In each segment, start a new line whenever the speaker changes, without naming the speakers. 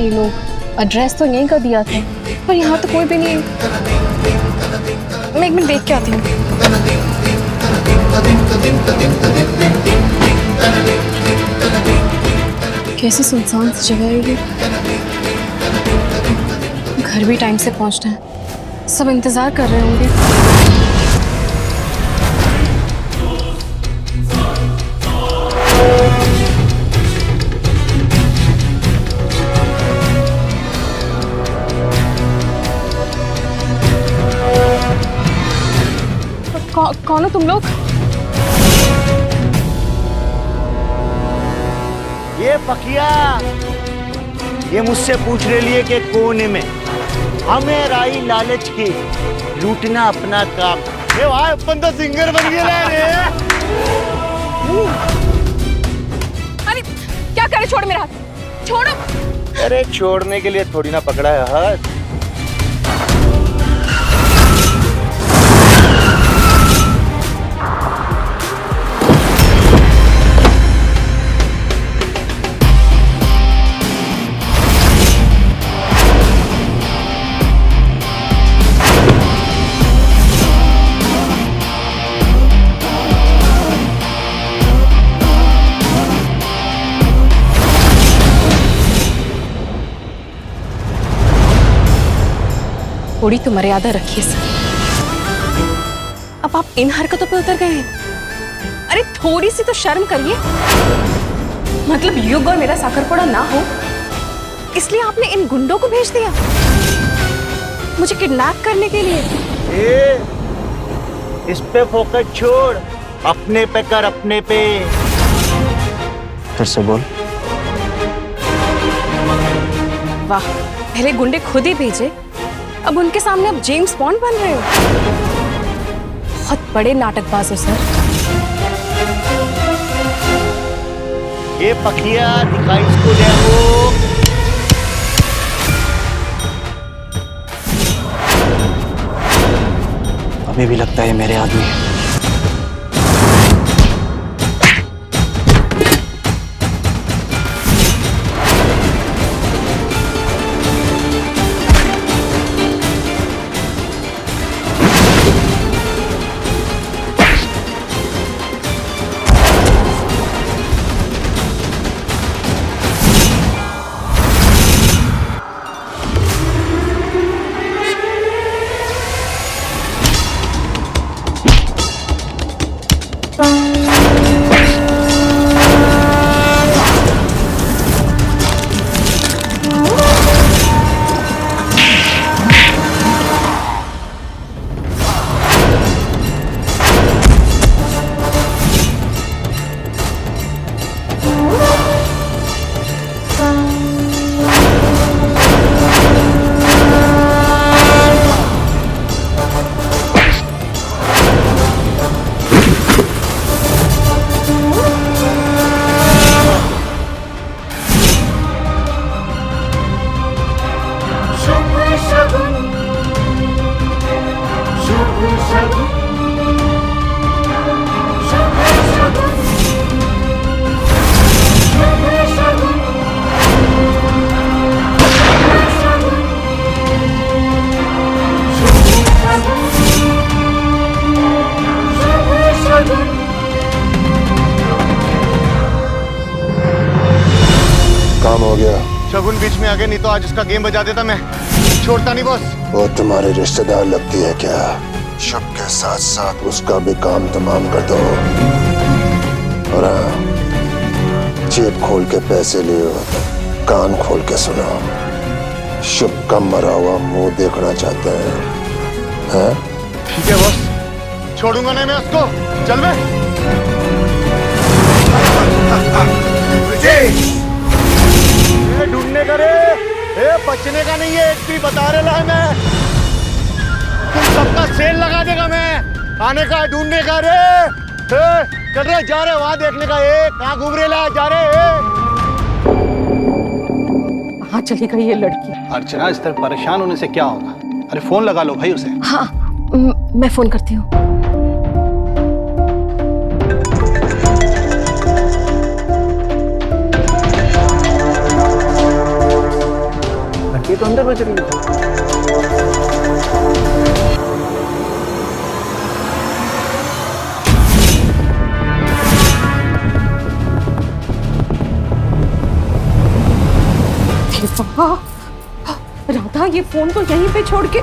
ये लोग? एड्रेस तो यहीं का दिया था, पर यहाँ तो कोई भी नहीं। मैं एक मिनट देख के आती हूँ। कैसी सुनसान सी जगह है ये। घर भी टाइम से पहुंचना है, सब इंतजार कर रहे होंगे। कौन हो तुम लोग?
ये पकिया, ये मुझसे पूछ रही है कि कोने में हमें राई लालच की लूटना अपना काम। ये भाई अपन तो सिंगर बन गया रे।
अरे क्या करे, छोड़ मेरा हाथ, छोड़ो।
अरे छोड़ने के लिए थोड़ी ना पकड़ा है हाथ।
थोड़ी तो मर्यादा रखिए सर। अब आप इन हरकतों पे उतर गए हैं। अरे थोड़ी सी तो शर्म करिए। मतलब युग और मेरा साकरपुड़ा ना हो इसलिए आपने इन गुंडों को भेज दिया मुझे किडनैप करने के लिए।
इस पे फोकस छोड़, अपने पे कर, अपने पे। फिर से बोल।
वाह, पहले गुंडे खुद ही भेजे, अब उनके सामने आप जेम्स बॉन्ड बन रहे हो। बहुत बड़े नाटकबाज हो सर।
ये पखिया दिखाई इसको देखो। अभी भी लगता है मेरे आदमी है।
काम हो गया।
शगुन बीच में आ गया, नहीं तो आज उसका गेम बजा देता मैं। छोड़ता नहीं बॉस।
वो तुम्हारी रिश्तेदार लगती है क्या? शुभ के साथ साथ उसका भी काम तमाम कर दो। और हाँ, जेब खोल के पैसे लियो, कान खोल के सुनो। शुभ का मरा हुआ मुंह देखना चाहते हैं, हैं?
ठीक है बॉस, छोड़ूंगा नहीं मैं उसको। चल बे। ढूंढने का रे, बचने का नहीं है। एक भी बता रहा है मैं, तुम सबका सेल लगा देगा मैं। आने का ढूंढने का रे। चल रहे, जा रहे वहां देखने का। कहाँ घूम रहे ला, जा रहे।
कहाँ चली गई ये लड़की?
अर्चना, इस तरह परेशान होने से क्या होगा? अरे फोन लगा लो भाई उसे।
हाँ, मैं फोन करती हूँ।
अंदर बज रही है।
राधा ये फोन तो यहीं पे छोड़ के।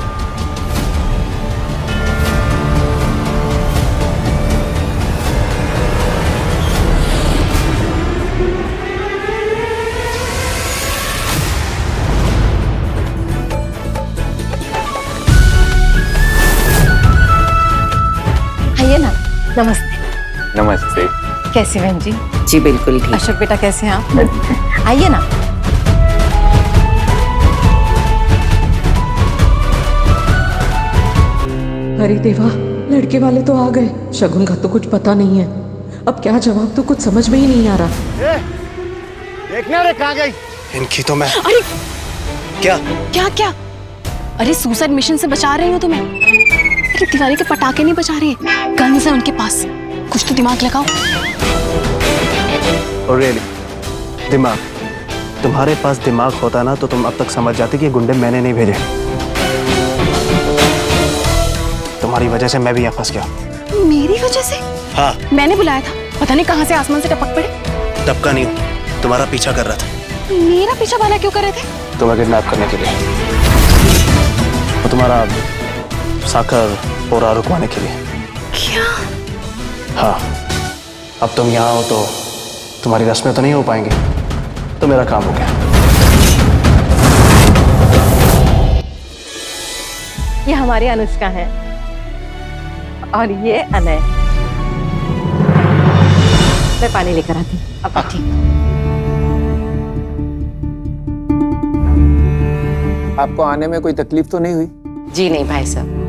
आइए ना। नमस्ते।
नमस्ते।
कैसे बहन जी?
जी बिल्कुल ठीक।
अशोक बेटा कैसे हैं आप? आइए ना।
अरे देवा, लड़के वाले तो आ गए। शगुन का तो कुछ पता नहीं है। अब क्या जवाब, तो कुछ समझ में ही नहीं आ रहा।
ए, देखना रे कहाँ गई?
इनकी तो मैं
अरे
क्या
क्या क्या? अरे सुसाइड मिशन से बचा रही हो तुम्हें। अरे तिवारी के पटाखे नहीं बचा रहे, गन्स है उनके पास। कुछ तो दिमाग लगाओ।
और रियली दिमाग, तुम्हारे पास दिमाग होता ना तो तुम अब तक समझ जाते कि ये गुंडे मैंने नहीं भेजे। तुम्हारी वजह से मैं भी यहाँ फंस गया।
मेरी वजह से?
हाँ,
मैंने बुलाया था, पता नहीं कहाँ से आसमान से टपक पड़े।
तब का नहीं हूँ, तुम्हारा पीछा कर रहा था।
मेरा पीछा वाला क्यों कर रहे थे?
तुम्हें किडनैप करने के लिए और तुम्हारा साकर पोरा रुकवाने के लिए।
क्या?
हाँ, अब तुम यहाँ हो तो तुम्हारी रस्में तो नहीं हो पाएंगी, तो मेरा काम हो गया।
ये हमारी अनुष्का है और ये अनय। मैं पानी लेकर आती हूँ, अब बैठिए।
आपको आने में कोई तकलीफ तो नहीं हुई?
जी नहीं भाई साहब।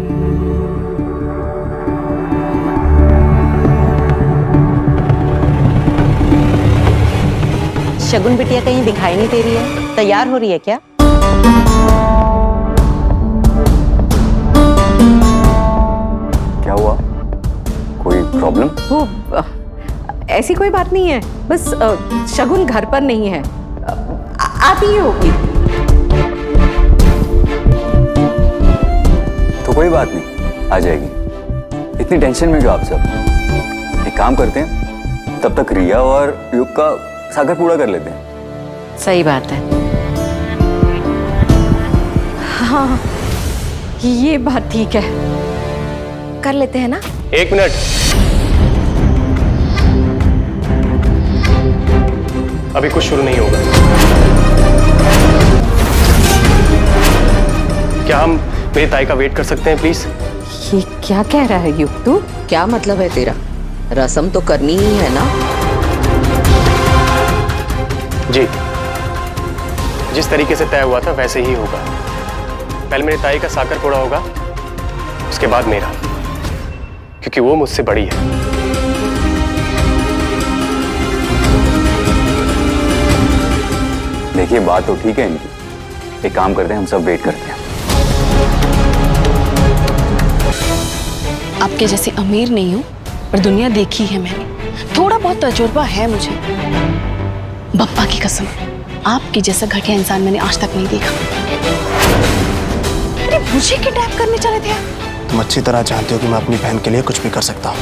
शगुन बिटिया कहीं दिखाई नहीं दे रही है। तैयार हो रही है क्या?
क्या हुआ? कोई प्रॉब्लम?
वो ऐसी कोई बात नहीं है, बस शगुन घर पर नहीं है। आती ही होगी।
तो कोई बात नहीं, आ जाएगी। इतनी टेंशन में क्यों आप सब? एक काम करते हैं, तब तक रिया और युग का सागर पूरा कर लेते हैं।
सही बात है। हाँ, ये बात ठीक है, कर लेते हैं ना।
एक मिनट, अभी कुछ शुरू नहीं होगा। क्या हम मेरी ताई का वेट कर सकते हैं प्लीज?
ये क्या कह रहा है युग तू? क्या मतलब है तेरा? रस्म तो करनी ही है ना?
जी, जिस तरीके से तय हुआ था वैसे ही होगा। पहले मेरी ताई का साकर पोड़ा होगा, उसके बाद मेरा, क्योंकि वो मुझसे बड़ी है।
देखिए बात तो ठीक है इनकी, एक काम करते हैं, हम सब वेट करते हैं।
आपके जैसे अमीर नहीं हूँ, पर दुनिया देखी है मैंने। थोड़ा बहुत तजुर्बा है मुझे। बप्पा की कसम, आपकी जैसा घटिया इंसान मैंने आज तक नहीं देखा। अरे मुझे किडनैप करने चले थे आप?
तुम अच्छी तरह जानती हो कि मैं अपनी बहन के लिए कुछ भी कर सकता हूँ।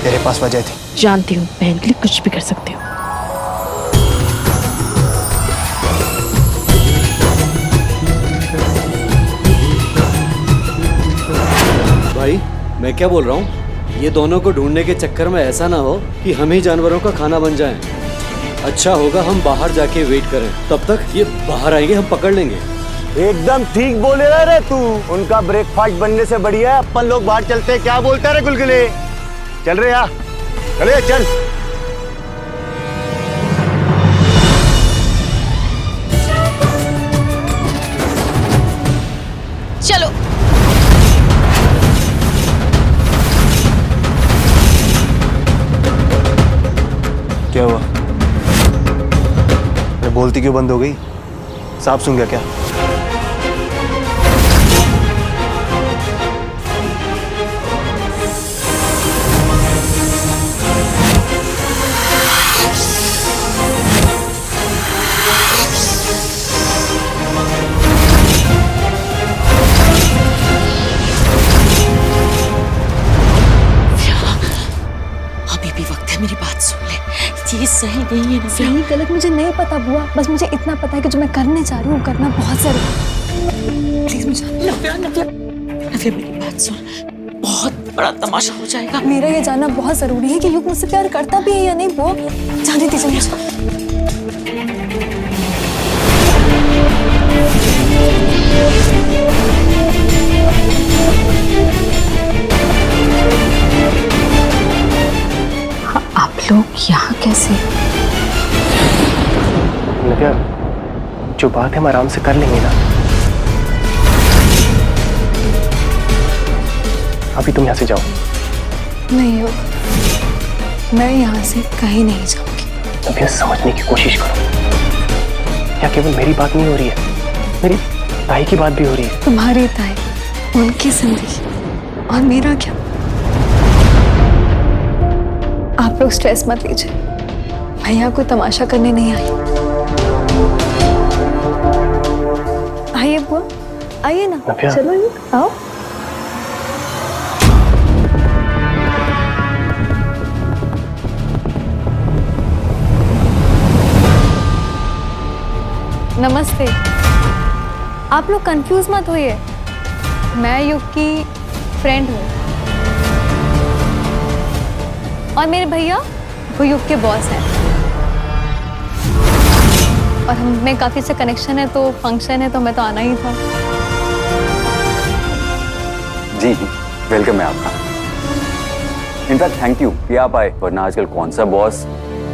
तेरे पास वजह थी।
जानती हूँ, बहन के लिए कुछ भी कर सकती हूँ।
भाई मैं क्या बोल रहा हूँ, ये दोनों को ढूंढने के चक्कर में ऐसा ना हो कि हम ही जानवरों का खाना बन जाएं। अच्छा होगा हम बाहर जाके वेट करें, तब तक ये बाहर आएंगे, हम पकड़ लेंगे।
एकदम ठीक बोले रे तू। उनका ब्रेकफास्ट बनने से बढ़िया है अपन लोग बाहर चलते हैं। क्या बोलता रे गुलगुले? चल रे यार, चले चल।
चलो।
क्या हुआ? अरे बोलती क्यों बंद हो गई? सांप सूंघ गया क्या?
अभी वक्त है, मेरी बात सुन ले। ये सही नहीं है।
सही गलत मुझे नहीं पता बुआ, बस मुझे इतना पता है कि जो मैं करने जा रही हूँ करना बहुत जरूरी। प्लीज मुझे
नव्या मेरी बात सुन, बहुत बड़ा तमाशा हो जाएगा।
मेरा ये जानना बहुत जरूरी है कि युग मुझसे प्यार करता भी है या नहीं। बुआ जाने दीजिए मुझे।
आप लोग यहाँ कैसे?
नव्या, जो बात है हम आराम से कर लेंगे ना। अभी तुम यहाँ से जाओ।
नहीं युग, मैं यहाँ से कहीं नहीं जाऊंगी।
नव्या, समझने की कोशिश करो। क्या केवल मेरी बात नहीं हो रही है, मेरी ताई की बात भी हो रही है।
तुम्हारी ताई, उनकी जिंदगी और मेरा क्या। आप लोग स्ट्रेस मत लीजिए, मैं यहाँ कोई तमाशा करने नहीं आई। आइए बुआ, आइए ना। चलो ये आओ। नमस्ते। आप लोग कंफ्यूज मत होइए, मैं युग की फ्रेंड हूँ और मेरे भैया वो युग के बॉस हैं और हम में काफी से कनेक्शन है, तो फंक्शन है तो मैं तो आना ही था।
जी वेलकम है आपका। इनफैक्ट थैंक यू कि आप आए, वरना आजकल कौन सा बॉस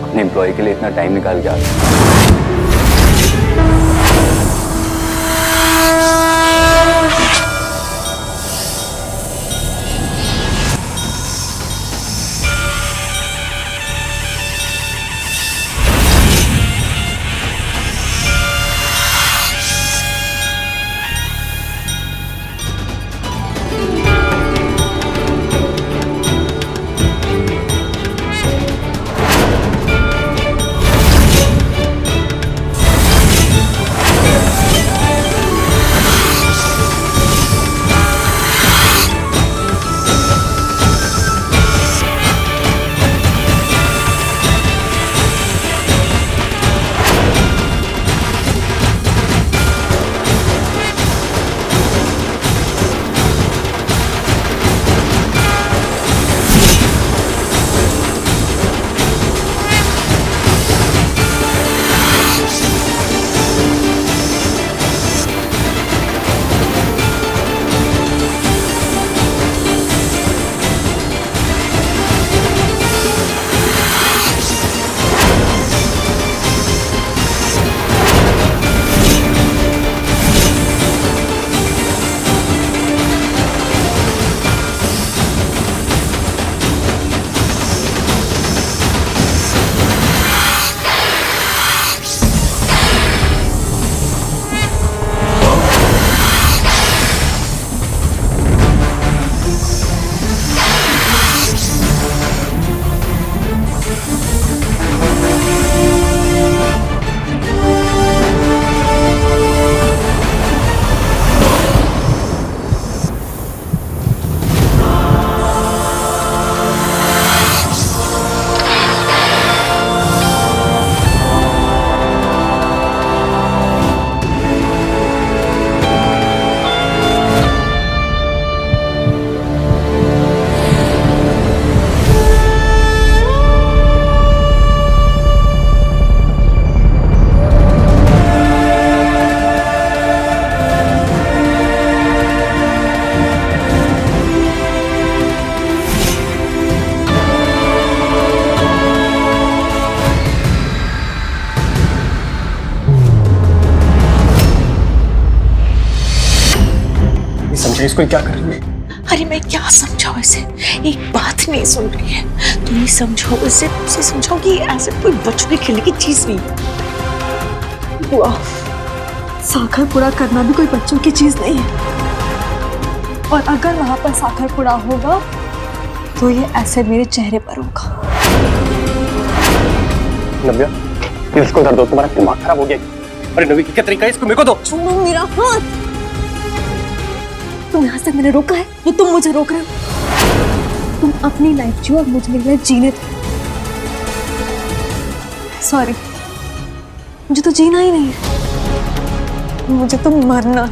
अपने एम्प्लॉय के लिए इतना टाइम निकाल के आता है।
इसको क्या कर रही है?
अरे मैं क्या समझाऊं इसे, एक बात नहीं सुन रही है। तुम ही समझाओ इसे, उसे समझाओ कि ऐसे कोई बच्चों के खेलने की चीज नहीं।
बुआ, साखर पूरा करना भी कोई बच्चों की चीज नहीं है, और अगर वहां पर साखर पूरा होगा तो ये ऐसे मेरे चेहरे पर होगा।
नव्या, इसको दर्द हो, तुम्हारा दिमाग खराब हो गया। अरे नवी, क्या तरीका है, इसको मेरे को दो।
छोड़ो मेरा हाथ। तुम यहाँ से मैंने रोका है, वो तुम मुझे रोक रहे हो। तुम अपनी लाइफ जियो और मुझे मेरी लाइफ जीने दो। सॉरी, मुझे तो जीना ही नहीं है, मुझे तो मरना है।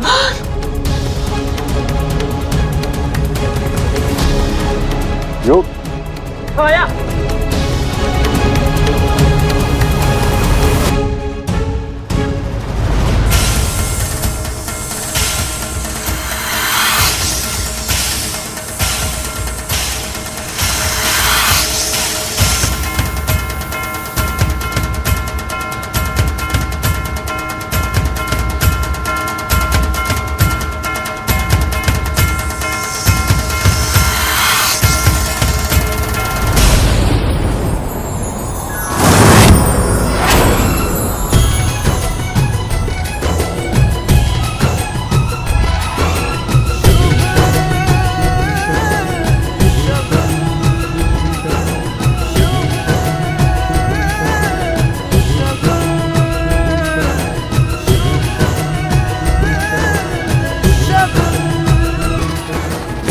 जो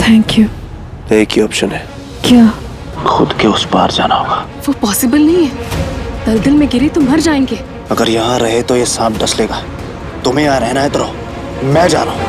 थैंक यू।
एक ही ऑप्शन है,
क्या?
खुद के उस पार जाना होगा।
वो पॉसिबल नहीं है, दलदल में गिरे तो मर जाएंगे।
अगर यहाँ रहे तो ये सांप डस लेगा। तुम्हें यहाँ रहना है तो रहो, मैं जा रहा हूँ।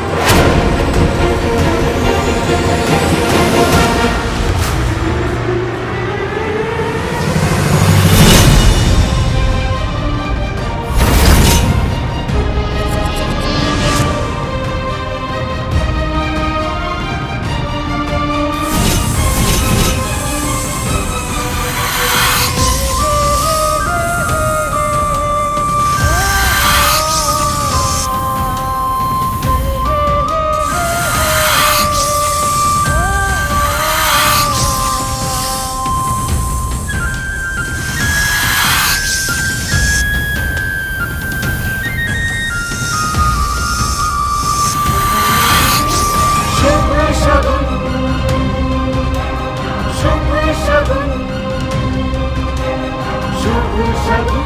शुभ